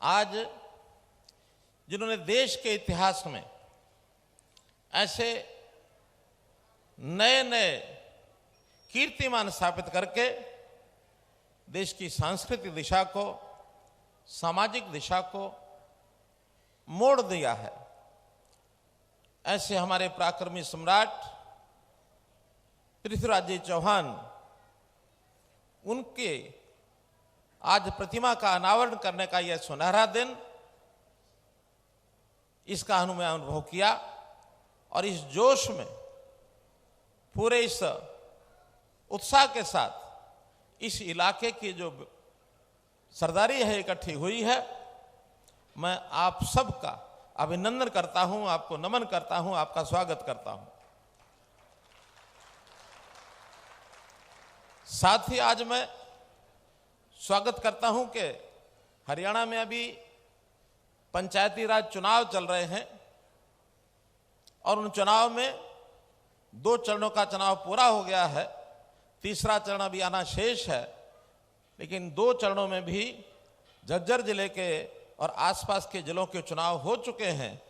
आज जिन्होंने देश के इतिहास में ऐसे नए नए कीर्तिमान स्थापित करके देश की सांस्कृतिक दिशा को, सामाजिक दिशा को मोड़ दिया है, ऐसे हमारे पराक्रमी सम्राट पृथ्वीराज जी चौहान, उनके आज प्रतिमा का अनावरण करने का यह सुनहरा दिन, इसका मैं अनुभव किया और इस जोश में, पूरे इस उत्साह के साथ इस इलाके की जो सरदारी है इकट्ठी हुई है, मैं आप सबका अभिनंदन करता हूं, आपको नमन करता हूं, आपका स्वागत करता हूं। साथ ही आज मैं स्वागत करता हूं कि हरियाणा में अभी पंचायती राज चुनाव चल रहे हैं और उन चुनाव में 2 चरणों का चुनाव पूरा हो गया है, तीसरा चरण अभी आना शेष है। लेकिन 2 चरणों में भी झज्जर जिले के और आसपास के जिलों के चुनाव हो चुके हैं।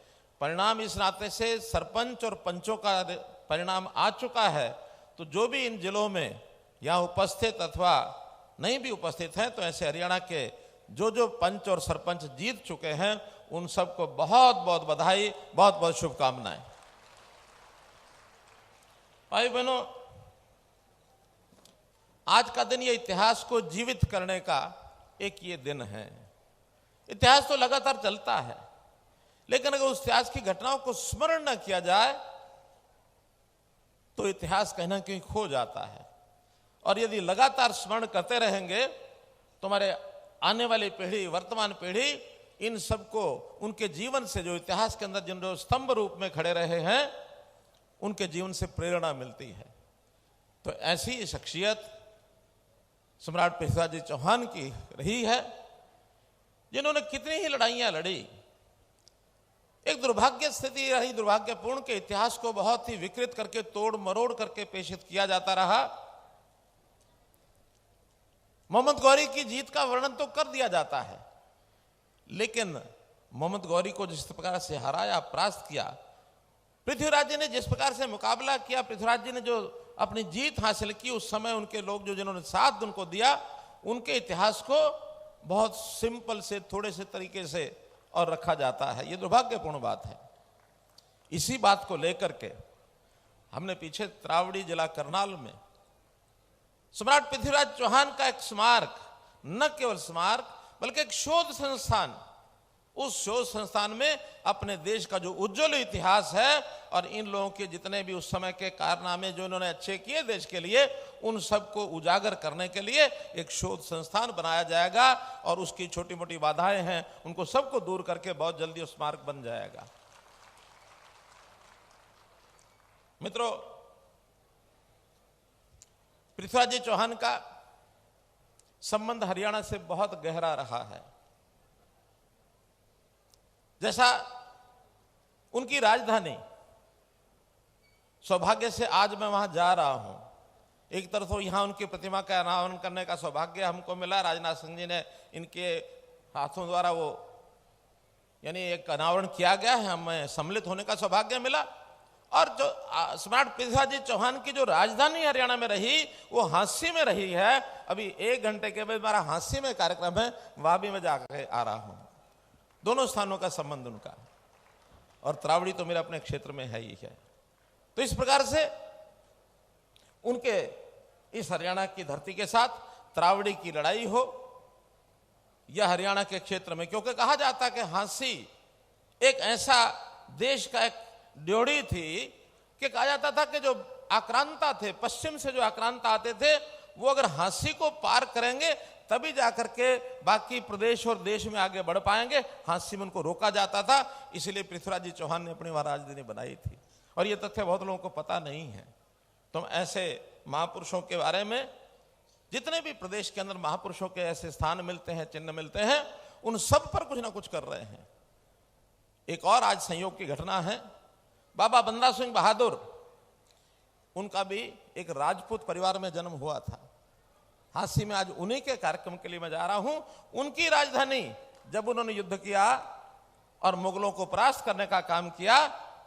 परिणाम इस नाते से सरपंच और पंचों का परिणाम आ चुका है। तो जो भी इन जिलों में यहाँ उपस्थित अथवा नहीं भी उपस्थित हैं, तो ऐसे हरियाणा के जो पंच और सरपंच जीत चुके हैं, उन सबको बहुत बहुत बधाई, बहुत बहुत शुभकामनाएं। भाई बहनों, आज का दिन ये इतिहास को जीवित करने का एक ये दिन है। इतिहास तो लगातार चलता है, लेकिन अगर उस इतिहास की घटनाओं को स्मरण न किया जाए तो इतिहास कहीं ना कहीं खो जाता है। और यदि लगातार स्मरण करते रहेंगे तो हमारे आने वाली पीढ़ी, वर्तमान पीढ़ी, इन सबको उनके जीवन से, जो इतिहास के अंदर जिन जो स्तंभ रूप में खड़े रहे हैं, उनके जीवन से प्रेरणा मिलती है। तो ऐसी शख्सियत सम्राट पृथ्वीराज जी चौहान की रही है, जिन्होंने कितनी ही लड़ाइयां लड़ी। एक दुर्भाग्य स्थिति रही, दुर्भाग्यपूर्ण के इतिहास को बहुत ही विकृत करके, तोड़ मरोड़ करके पेशित किया जाता रहा। मोहम्मद गौरी की जीत का वर्णन तो कर दिया जाता है, लेकिन मोहम्मद गौरी को जिस प्रकार से हराया, परास्त किया, पृथ्वीराज जी ने जिस प्रकार से मुकाबला किया, पृथ्वीराज जी ने जो अपनी जीत हासिल की, उस समय उनके लोग जिन्होंने साथ उनको दिया, उनके इतिहास को बहुत सिंपल से, थोड़े से तरीके से और रखा जाता है। ये दुर्भाग्यपूर्ण बात है। इसी बात को लेकर के हमने पीछे त्रावड़ी जिला करनाल में सम्राट पृथ्वीराज चौहान का एक स्मारक, न केवल स्मारक बल्कि एक शोध संस्थान, उस शोध संस्थान में अपने देश का जो उज्जवल इतिहास है और इन लोगों के जितने भी उस समय के कारनामे जो इन्होंने अच्छे किए देश के लिए, उन सबको उजागर करने के लिए एक शोध संस्थान बनाया जाएगा और उसकी छोटी मोटी बाधाएं हैं, उनको सबको दूर करके बहुत जल्दी उस स्मारक बन जाएगा। मित्रों, पृथ्वीराज जी चौहान का संबंध हरियाणा से बहुत गहरा रहा है। जैसा उनकी राजधानी, सौभाग्य से आज मैं वहां जा रहा हूं। एक तरफ तो यहां उनकी प्रतिमा का अनावरण करने का सौभाग्य हमको मिला, राजनाथ सिंह जी ने इनके हाथों द्वारा वो यानी एक अनावरण किया गया है, हमें सम्मिलित होने का सौभाग्य मिला। और जो सम्राट पृथ्वीराज जी चौहान की जो राजधानी हरियाणा में रही, वो हांसी में रही है। अभी 1 घंटे के बाद हमारा हांसी में कार्यक्रम है, वहां भी मैं जाकर आ रहा हूं। दोनों स्थानों का संबंध उनका, और त्रावड़ी तो मेरे अपने क्षेत्र में है ही है। तो इस प्रकार से उनके इस हरियाणा की धरती के साथ त्रावड़ी की लड़ाई हो, यह हरियाणा के क्षेत्र में, क्योंकि कहा जाता है कि हांसी एक ऐसा देश का एक ड्योढ़ी थी कि कहा जाता था कि जो आक्रांता थे, पश्चिम से जो आक्रांता आते थे, वो अगर हांसी को पार करेंगे तभी जाकर के बाकी प्रदेश और देश में आगे बढ़ पाएंगे। हांसी में उनको रोका जाता था, इसलिए पृथ्वीराज जी चौहान ने अपनी वहां राजधानी बनाई थी। और ये तथ्य बहुत लोगों को पता नहीं है। तो ऐसे महापुरुषों के बारे में, जितने भी प्रदेश के अंदर महापुरुषों के ऐसे स्थान मिलते हैं, चिन्ह मिलते हैं, उन सब पर कुछ ना कुछ कर रहे हैं। एक और आज संयोग की घटना है, बाबा बंदा सिंह बहादुर, उनका भी एक राजपूत परिवार में जन्म हुआ था। हांसी में आज उन्हीं के कार्यक्रम के लिए मैं जा रहा हूं। उनकी राजधानी जब उन्होंने युद्ध किया और मुगलों को परास्त करने का काम किया,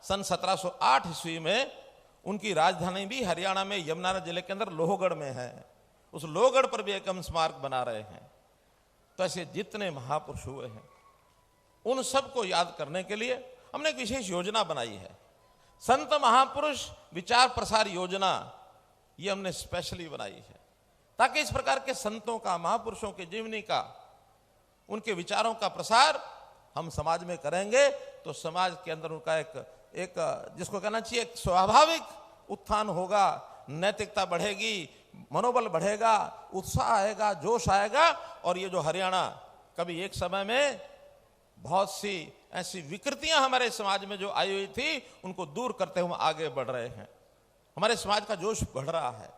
सन 1708 ईस्वी में उनकी राजधानी भी हरियाणा में यमुनानगर जिले के अंदर लोहगढ़ में है। उस लोहगढ़ पर भी एक हम स्मारक बना रहे हैं। तो ऐसे जितने महापुरुष हुए हैं उन सबको याद करने के लिए हमने एक विशेष योजना बनाई है, संत महापुरुष विचार प्रसार योजना। ये हमने स्पेशली बनाई है ताकि इस प्रकार के संतों का, महापुरुषों की जीवनी का, उनके विचारों का प्रसार हम समाज में करेंगे तो समाज के अंदर उनका एक जिसको कहना चाहिए एक स्वाभाविक उत्थान होगा, नैतिकता बढ़ेगी, मनोबल बढ़ेगा, उत्साह आएगा, जोश आएगा। और ये जो हरियाणा कभी एक समय में बहुत सी ऐसी विकृतियां हमारे समाज में जो आई हुई थी उनको दूर करते हुए आगे बढ़ रहे हैं। हमारे समाज का जोश बढ़ रहा है।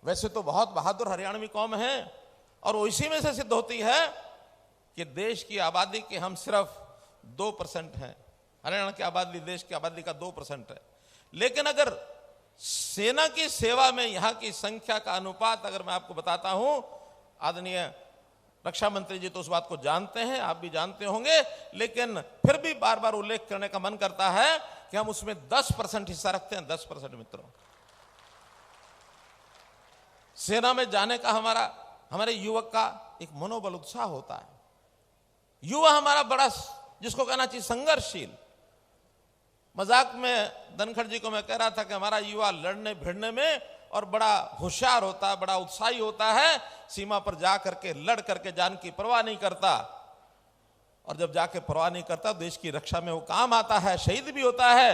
वैसे तो बहुत बहादुर हरियाणवी कौम है और वो इसी में से सिद्ध होती है कि देश की आबादी के हम सिर्फ 2% हैं। हरियाणा की आबादी देश की आबादी का 2% है। लेकिन अगर सेना की सेवा में यहां की संख्या का अनुपात अगर मैं आपको बताता हूं, आदरणीय रक्षा मंत्री जी तो उस बात को जानते हैं, आप भी जानते होंगे, लेकिन फिर भी बार बार उल्लेख करने का मन करता है कि हम उसमें 10% हिस्सा रखते हैं। 10% मित्रों, सेना में जाने का हमारे युवक का एक मनोबल, उत्साह होता है। युवा हमारा बड़ा, जिसको कहना चाहिए संघर्षशील। मजाक में धनखड़ जी को मैं कह रहा था कि हमारा युवा लड़ने भिड़ने में और बड़ा होशियार होता है, बड़ा उत्साही होता है। सीमा पर जा करके लड़ करके जान की परवाह नहीं करता, और जब जाके परवाह नहीं करता देश की रक्षा में वो काम आता है, शहीद भी होता है।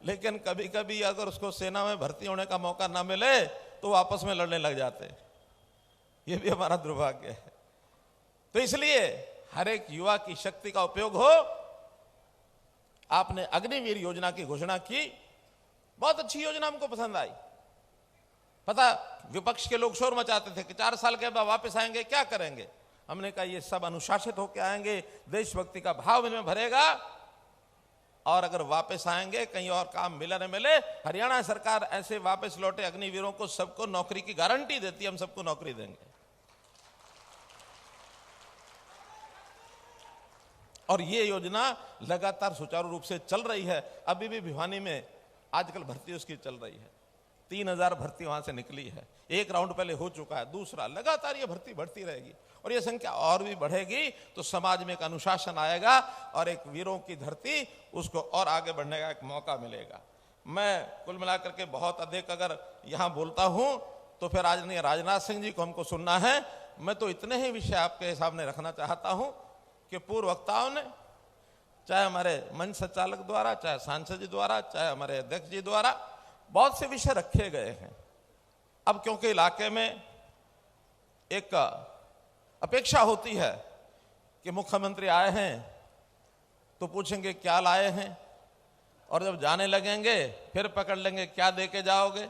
लेकिन कभी कभी अगर उसको सेना में भर्ती होने का मौका ना मिले तो आपस में लड़ने लग जाते। ये भी हमारा दुर्भाग्य है। तो इसलिए हर एक युवा की शक्ति का उपयोग हो। आपने अग्निवीर योजना की घोषणा की, बहुत अच्छी योजना, हमको पसंद आई। पता, विपक्ष के लोग शोर मचाते थे कि 4 साल के बाद वापस आएंगे, क्या करेंगे। हमने कहा ये सब अनुशासित होकर आएंगे, देशभक्ति का भाव इनमें भरेगा, और अगर वापस आएंगे कहीं और काम मिले न मिले, हरियाणा सरकार ऐसे वापस लौटे अग्निवीरों को सबको नौकरी की गारंटी देती है, हम सबको नौकरी देंगे। और ये योजना लगातार सुचारू रूप से चल रही है। अभी भी भिवानी में आजकल भर्ती उसकी चल रही है। 3000 भर्ती वहां से निकली है। एक राउंड पहले हो चुका है, दूसरा, लगातार ये भर्ती बढ़ती रहेगी और ये संख्या और भी बढ़ेगी तो समाज में एक अनुशासन आएगा और एक वीरों की धरती, उसको और आगे बढ़ने का एक मौका मिलेगा। मैं कुल मिलाकर के बहुत अधिक अगर यहां बोलता हूं तो फिर आदरणीय राजनाथ सिंह जी को हमको सुनना है। मैं तो इतने ही विषय आपके सामने रखना चाहता हूं कि पूर्व वक्ताओं ने, चाहे हमारे मंच संचालक द्वारा, चाहे सांसद जी द्वारा, चाहे हमारे अध्यक्ष जी द्वारा, बहुत से विषय रखे गए हैं। अब क्योंकि इलाके में एक अपेक्षा होती है कि मुख्यमंत्री आए हैं तो पूछेंगे क्या लाए हैं, और जब जाने लगेंगे फिर पकड़ लेंगे क्या दे के जाओगे,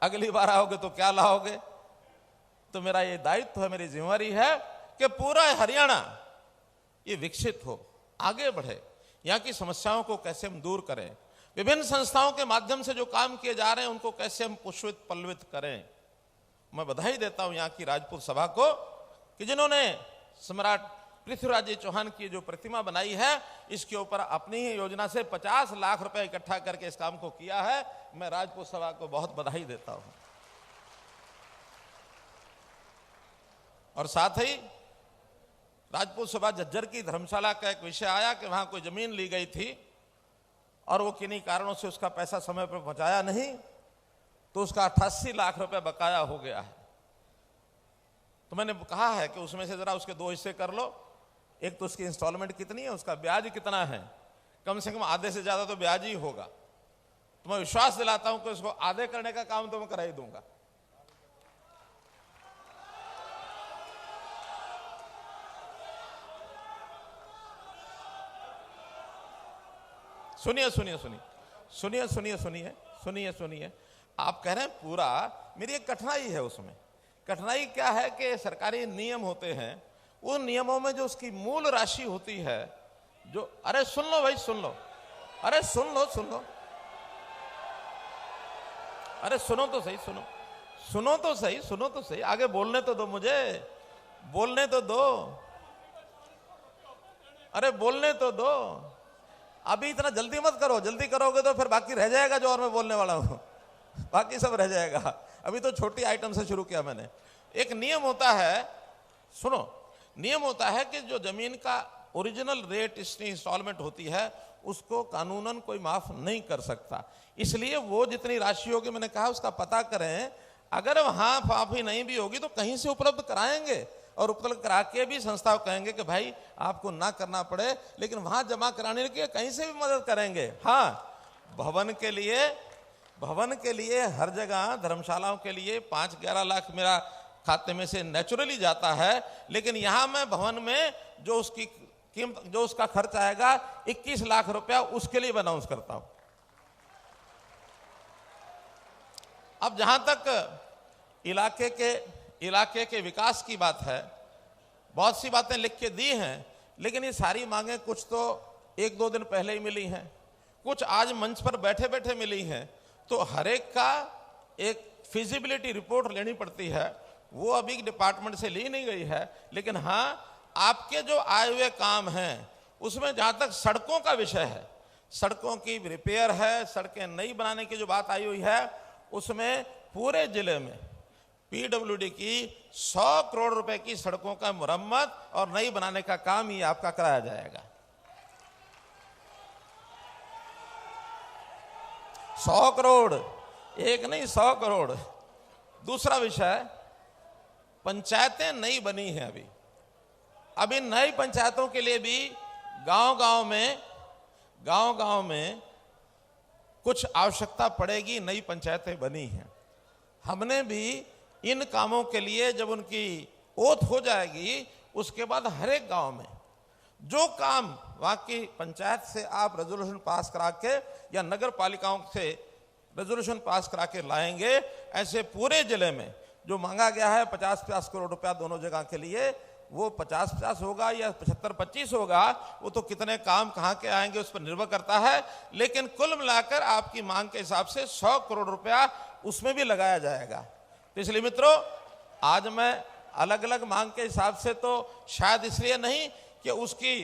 अगली बार आओगे तो क्या लाओगे। तो मेरा ये दायित्व है, मेरी जिम्मेवारी है कि पूरा हरियाणा ये विकसित हो, आगे बढ़े। यहाँ की समस्याओं को कैसे हम दूर करें, विभिन्न संस्थाओं के माध्यम से जो काम किए जा रहे हैं उनको कैसे हम पुष्पित पल्लवित करें। मैं बधाई देता हूं यहाँ की राजपूत सभा को कि जिन्होंने सम्राट पृथ्वीराज जी चौहान की जो प्रतिमा बनाई है, इसके ऊपर अपनी ही योजना से 50 लाख रुपए इकट्ठा करके इस काम को किया है। मैं राजपूत सभा को बहुत बधाई देता हूं। और साथ ही राजपूत सभा झज्जर की धर्मशाला का एक विषय आया कि वहां कोई जमीन ली गई थी और वो किन्हीं कारणों से उसका पैसा समय पर पहुंचाया नहीं, तो उसका 88 लाख रुपए बकाया हो गया है। तो मैंने कहा है कि उसमें से जरा उसके 2 हिस्से कर लो। एक तो उसकी इंस्टॉलमेंट कितनी है, उसका ब्याज कितना है, कम से कम आधे से ज्यादा तो ब्याज ही होगा। तो मैं विश्वास दिलाता हूं कि उसको आधे करने का काम तो मैं करा ही दूंगा। सुनिए सुनिए सुनिए सुनिए सुनिए सुनिए सुनिए सुनिए आप कह रहे हैं पूरा, मेरी एक कठिनाई है उसमें। कठिनाई क्या है कि सरकारी नियम होते हैं, उन नियमों में जो उसकी मूल राशि होती है, जो, अरे सुन लो भाई, सुन लो, अरे सुन लो, सुन लो, अरे सुनो तो सही, सुनो, सुनो तो सही, सुनो तो सही, आगे बोलने तो दो, मुझे बोलने तो दो। अरे बोलने तो दो, अभी इतना जल्दी मत करो, जल्दी करोगे तो फिर बाकी रह जाएगा जो और मैं बोलने वाला हूं, बाकी सब रह जाएगा। अभी तो छोटी आइटम से शुरू किया मैंने। एक नियम होता है, सुनो, नियम होता है कि जो जमीन का ओरिजिनल रेट इंस्टॉलमेंट होती है उसको कानूनन कोई माफ नहीं कर सकता, इसलिए वो जितनी राशि होगी, मैंने कहा उसका पता करें। अगर वहां माफी नहीं भी होगी तो कहीं से उपलब्ध कराएंगे, और उपलब्ध करा के भी संस्था को कहेंगे कि भाई आपको ना करना पड़े, लेकिन वहां जमा कराने के कहीं से भी मदद करेंगे। हाँ, भवन के लिए हर जगह, धर्मशालाओं के लिए 5-11 लाख मेरा खाते में से नेचुरली जाता है, लेकिन यहां मैं भवन में जो उसकी कीमत, जो उसका खर्च आएगा 21 लाख रुपया, उसके लिए अनाउंस करता हूं। अब जहां तक इलाके के विकास की बात है, बहुत सी बातें लिख के दी हैं, लेकिन ये सारी मांगें कुछ तो 1-2 दिन पहले ही मिली हैं, कुछ आज मंच पर बैठे बैठे मिली हैं। तो हर एक का एक फिजिबिलिटी रिपोर्ट लेनी पड़ती है, वो अभी डिपार्टमेंट से ली नहीं गई है। लेकिन हाँ, आपके जो आए हुए काम हैं उसमें जहां तक सड़कों का विषय है, सड़कों की रिपेयर है, सड़कें नई बनाने की जो बात आई हुई है, उसमें पूरे जिले में पीडब्ल्यूडी की 100 करोड़ रुपए की सड़कों का मुरम्मत और नई बनाने का काम ही आपका कराया जाएगा। 100 करोड़, एक नहीं 100 करोड़। दूसरा विषय, पंचायतें नई बनी हैं अभी इन नई पंचायतों के लिए भी गांव-गांव में कुछ आवश्यकता पड़ेगी। नई पंचायतें बनी हैं, हमने भी इन कामों के लिए जब उनकी ओथ हो जाएगी, उसके बाद हर एक गांव में जो काम वहां की पंचायत से आप रेजोल्यूशन पास करा के या नगर पालिकाओं से रेजोल्यूशन पास करा के लाएंगे, ऐसे पूरे जिले में जो मांगा गया है 50-50 करोड़ रुपया दोनों जगह के लिए, वो 50-50 होगा या 75-25 होगा, वो तो कितने काम कहां के आएंगे उस पर निर्भर करता है। लेकिन कुल मिलाकर आपकी मांग के हिसाब से 100 करोड़ रुपया उसमें भी लगाया जाएगा। तो इसलिए मित्रों, आज मैं अलग अलग मांग के हिसाब से, तो शायद इसलिए नहीं कि उसकी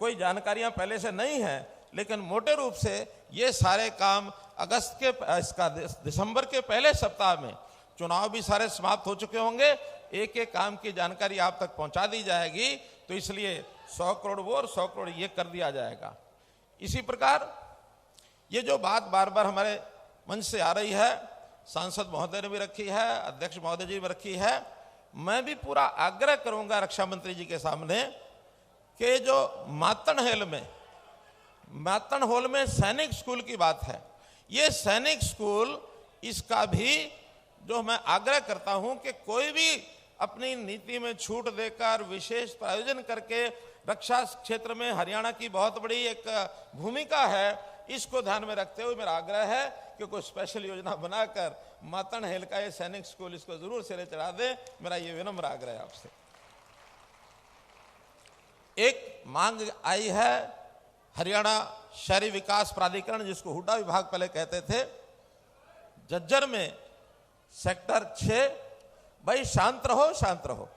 कोई जानकारियां पहले से नहीं है, लेकिन मोटे रूप से ये सारे काम दिसंबर के पहले सप्ताह में, चुनाव भी सारे समाप्त हो चुके होंगे, एक एक काम की जानकारी आप तक पहुंचा दी जाएगी। तो इसलिए 100 करोड़ वो और 100 करोड़ ये कर दिया जाएगा। इसी प्रकार ये जो बात बार बार हमारे मंच से आ रही है, सांसद महोदय ने भी रखी है, अध्यक्ष महोदय जी भी रखी है, मैं भी पूरा आग्रह करूंगा रक्षा मंत्री जी के सामने कि जो मातन हॉल में सैनिक स्कूल की बात है, ये सैनिक स्कूल, इसका भी जो मैं आग्रह करता हूं कि कोई भी अपनी नीति में छूट देकर विशेष प्रायोजन करके, रक्षा क्षेत्र में हरियाणा की बहुत बड़ी एक भूमिका है, इसको ध्यान में रखते हुए मेरा आग्रह है कि कोई स्पेशल योजना बनाकर मातन हेल का ये सैनिक स्कूल, इसको जरूर सिरे चढ़ा दे। मेरा ये विनम्र आग्रह है आपसे। एक मांग आई है हरियाणा शहरी विकास प्राधिकरण, जिसको हुड्डा विभाग पहले कहते थे, झज्जर में सेक्टर 6, भाई शांत रहो,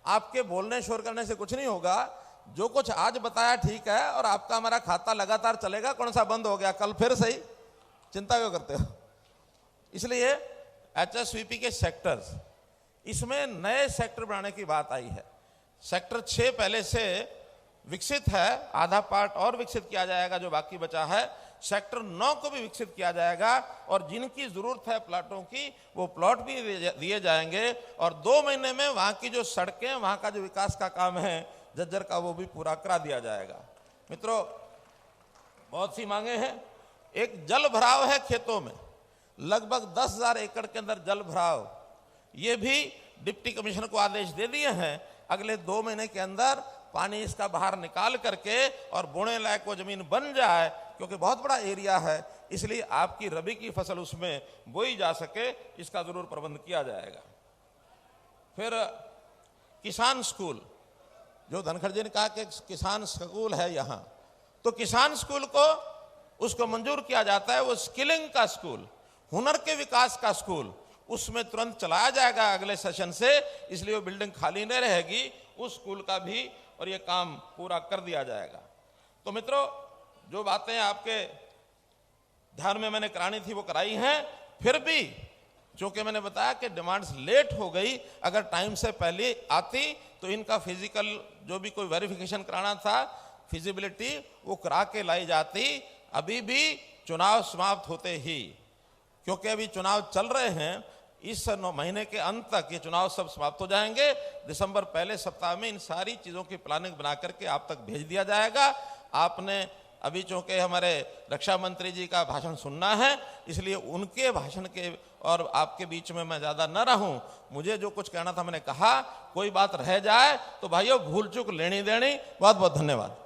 आपके बोलने शोर करने से कुछ नहीं होगा। जो कुछ आज बताया ठीक है, और आपका हमारा खाता लगातार चलेगा, कौन सा बंद हो गया कल फिर सही, चिंता क्यों करते हो। इसलिए HSVP के सेक्टर्स, इसमें नए सेक्टर बनाने की बात आई है। सेक्टर 6 पहले से विकसित है, आधा पार्ट और विकसित किया जाएगा जो बाकी बचा है। सेक्टर 9 को भी विकसित किया जाएगा, और जिनकी जरूरत है प्लाटों की, वो प्लॉट भी दिए जाएंगे। और 2 महीने में वहां की जो सड़कें, वहां का जो विकास का काम है झज्जर का, वो भी पूरा करा दिया जाएगा। मित्रों, बहुत सी मांगे हैं। एक जल भराव है खेतों में, लगभग 10,000 एकड़ के अंदर जल भराव, ये भी डिप्टी कमिश्नर को आदेश दे दिए हैं, अगले 2 महीने के अंदर पानी इसका बाहर निकाल करके और बोने लायक वो जमीन बन जाए, क्योंकि बहुत बड़ा एरिया है, इसलिए आपकी रबी की फसल उसमें बोई जा सके, इसका जरूर प्रबंध किया जाएगा। फिर किसान स्कूल, जो धनखड़ जी ने कहा कि किसान स्कूल है यहाँ, तो किसान स्कूल को उसको मंजूर किया जाता है। वो स्किलिंग का स्कूल, हुनर के विकास का स्कूल, उसमें तुरंत चलाया जाएगा अगले सेशन से, इसलिए वो बिल्डिंग खाली नहीं रहेगी। उस स्कूल का भी और ये काम पूरा कर दिया जाएगा। तो मित्रों, जो बातें आपके ध्यान में मैंने करानी थी वो कराई हैं। फिर भी चूंकि मैंने बताया कि डिमांड्स लेट हो गई, अगर टाइम से पहले आती तो इनका फिजिकल जो भी कोई वेरिफिकेशन कराना था, फिजिबिलिटी, वो करा के लाई जाती अभी भी चुनाव समाप्त होते ही। क्योंकि अभी चुनाव चल रहे हैं, इस महीने के अंत तक ये चुनाव सब समाप्त हो जाएंगे। दिसंबर पहले सप्ताह में इन सारी चीज़ों की प्लानिंग बना करके आप तक भेज दिया जाएगा। आपने अभी चूंकि हमारे रक्षा मंत्री जी का भाषण सुनना है, इसलिए उनके भाषण के और आपके बीच में मैं ज़्यादा न रहूं। मुझे जो कुछ कहना था मैंने कहा। कोई बात रह जाए तो भाइयों भूल चूक लेनी देनी। बहुत बहुत धन्यवाद।